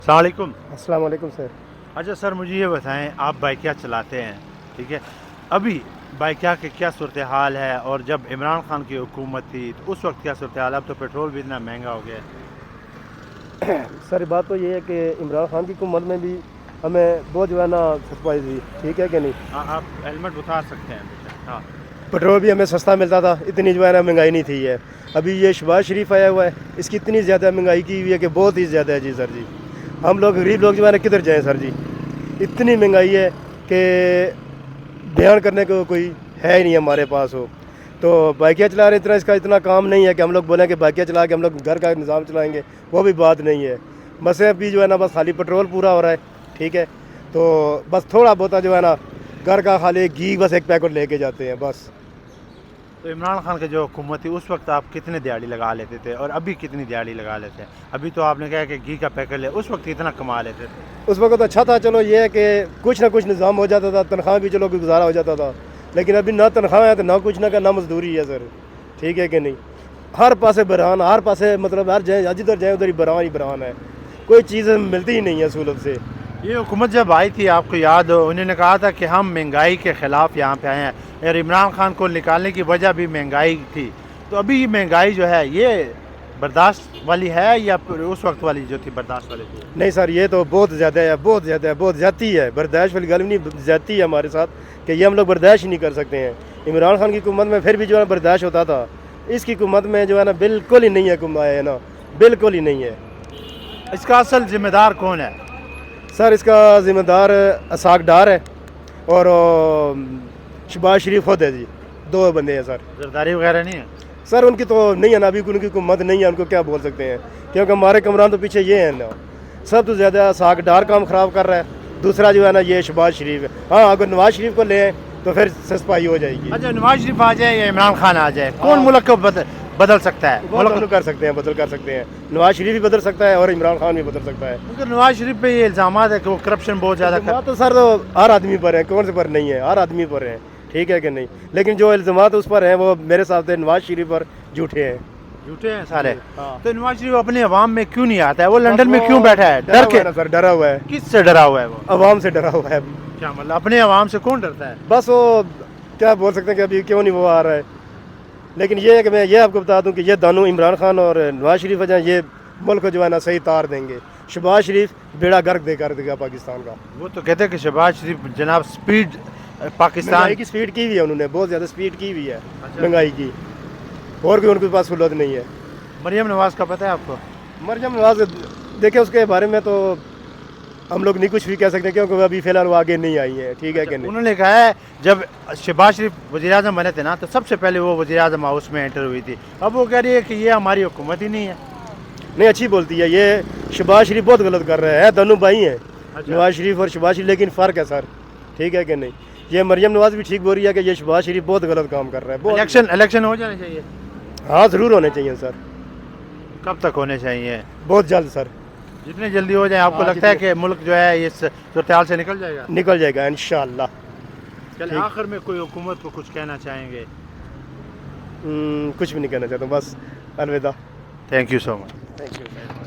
अस्सलाम वालेकुम। अस्सलाम वालेकुम सर। अच्छा सर, मुझे ये बताएं, आप बाइकिया चलाते हैं, ठीक है। अभी बाइकिया की क्या सूरत हाल है, और जब इमरान खान की हुकूमत थी तो उस वक्त क्या सूरत हाल? अब तो पेट्रोल भी इतना महंगा हो गया है। सर बात तो ये है कि इमरान खान की हुकूमत में भी हमें बहुत जो है ना सस्ताई थी, ठीक है कि नहीं। हाँ, आप हेलमेट उतार सकते हैं बेटा। हाँ। पेट्रोल भी हमें सस्ता मिलता था, इतनी जो है ना महंगाई नहीं थी है। अभी ये शहबाज शरीफ आया हुआ है, इसकी इतनी ज़्यादा महंगाई की हुई है कि बहुत ही ज़्यादा है जी सर जी। हम लोग गरीब लोग जो है ना किधर जाएँ सर जी, इतनी महंगाई है कि बयान करने को कोई है ही नहीं हमारे पास हो। तो बाइकियाँ चला रहे इतना, इसका इतना काम नहीं है कि हम लोग बोलें कि बाइकियाँ चला के हम लोग घर का निज़ाम चलाएँगे, वो भी बात नहीं है। बस अभी जो है ना बस खाली पेट्रोल पूरा हो रहा है, ठीक है। तो बस थोड़ा बहुत जो है ना घर का खाली घी बस एक पैकेट लेके जाते हैं बस। तो इमरान खान की जो हुकूमत थी उस वक्त आप कितने दिहाड़ी लगा लेते थे, और अभी कितनी दिहाड़ी लगा लेते हैं? अभी तो आपने कहा कि घी का पैकेट ले, उस वक्त कितना कमा लेते थे? उस वक्त अच्छा था, चलो ये है कि कुछ ना कुछ निज़ाम हो जाता था, तनख्वाह भी चलो गुजारा हो जाता था। लेकिन अभी ना तनख्वाह है तो ना कुछ ना मजदूरी है सर, ठीक है कि नहीं। हर पासे बरहान, हर पासे मतलब हर जाए जिधर जाए उधर ही बरहान है, कोई चीज़ मिलती ही नहीं है सहूलत से। ये हुकूमत जब आई थी, आपको याद हो, उन्होंने कहा था कि हम महंगाई के ख़िलाफ़ यहाँ पे आए हैं, और इमरान खान को निकालने की वजह भी महंगाई थी। तो अभी ये महंगाई जो है ये बर्दाश्त वाली है, या उस वक्त वाली जो थी बर्दाश्त वाली थी? नहीं सर, ये तो बहुत ज़्यादा है, बहुत ज़्यादा है, बहुत ज़्यादती है। बर्दाश्त वाली गल नहीं, ज़्यादती है हमारे साथ कि ये हम लोग बर्दाश्त ही नहीं कर सकते हैं। इमरान खान की हुकूमत में फिर भी जो है बर्दाश्त होता था, इसकी हुकूमत में जो है ना बिल्कुल ही नहीं है, कमाया है ना, बिल्कुल ही नहीं है। इसका असल जिम्मेदार कौन है? सर इसका ज़िम्मेदार असाक डार है और शहबाज शरीफ खुद है जी, दो बंदे हैं सर। जरदारी वगैरह नहीं है? सर उनकी तो नहीं है ना, अभी उनकी हुकूमत नहीं है, उनको क्या बोल सकते हैं, क्योंकि हमारे कमरान तो पीछे ये हैं ना। सब तो ज़्यादा असाक डार काम ख़राब कर रहा है, दूसरा जो है ना ये शहबाज शरीफ है। हाँ, अगर नवाज शरीफ को ले तो फिर सस्पाई हो जाएगी। अच्छा, नवाज शरीफ आ जाए या इमरान खान आ जाए, कौन मुल्क को बदल सकता है? मुल्क कर सकते हैं, बदल कर सकते हैं। नवाज शरीफ भी बदल सकता है और इमरान खान भी बदल सकता है। क्योंकि नवाज शरीफ पे ये इल्ज़ाम है कि वो करप्शन बहुत ज़्यादा इल्ज़ामात तो सर तो हर आदमी पर है, कौन से पर नहीं है, हर आदमी पर है, ठीक है कि नहीं। लेकिन जो इल्ज़ामात उस पर हैं वो मेरे हिसाब से नवाज शरीफ पर झूठे हैं। झूठे हैं सारे। हाँ। तो नवाज शरीफ अपने अवाम में क्यों नहीं आता है? वो लंदन में क्यों बैठा है? डर के? सर डरा हुआ है। किससे डरा हुआ है वो? अवाम से डरा हुआ है। क्या मतलब, अपने अवाम से कौन डरता है? बस वो क्या बोल सकते हैं कि अभी क्यों नहीं वो आ रहा है। लेकिन ये है कि मैं ये आपको बता दूं कि ये दोनों इमरान खान और नवाज शरीफ जो ये मुल्क को जो है ना सही तार देंगे। शहबाज शरीफ बेड़ा गर्क कर देगा पाकिस्तान का। वो तो कहते हैं कि शहबाज शरीफ जनाब स्पीड पाकिस्तान महंगाई की स्पीड की हुई है उन्होंने, बहुत ज़्यादा स्पीड की हुई है अच्छा। महंगाई की, और भी उनके पास सहूलत नहीं है। मरियम नवाज का पता है आपको? मरियम नवाज देखे उसके बारे में तो हम लोग नहीं कुछ भी कह सकते, क्योंकि वो अभी फ़िलहाल वो आगे नहीं आई है, ठीक है कि नहीं। उन्होंने कहा है जब शहबाज शरीफ वज़ीर-ए-आज़म बने थे ना, तो सबसे पहले वो वज़ीर-ए-आज़म हाउस में एंटर हुई थी। अब वो कह रही है कि ये हमारी हुकूमत ही नहीं है। नहीं, अच्छी बोलती है ये। शहबाज शरीफ बहुत गलत कर रहे हैं, दोनों भाई हैं। अच्छा। नवाज शरीफ और शहबाज शरीफ, लेकिन फ़र्क है सर, ठीक है कि नहीं। ये मरियम नवाज भी ठीक बोल रही है कि ये शहबाज शरीफ बहुत गलत काम कर रहा है, बहुत। इलेक्शन हो जाने चाहिए। हाँ ज़रूर होने चाहिए सर, कब तक होने चाहिए? बहुत जल्द सर। जितने जल्दी हो जाए। आपको लगता है कि मुल्क जो है इस सूरत-ए-हाल से निकल जाएगा? निकल जाएगा इंशाअल्लाह। चलिए, आखिर में कोई हुकूमत को कुछ कहना चाहेंगे? कुछ भी नहीं कहना चाहता हूँ, बस अलविदा। Thank you so much. Thank you.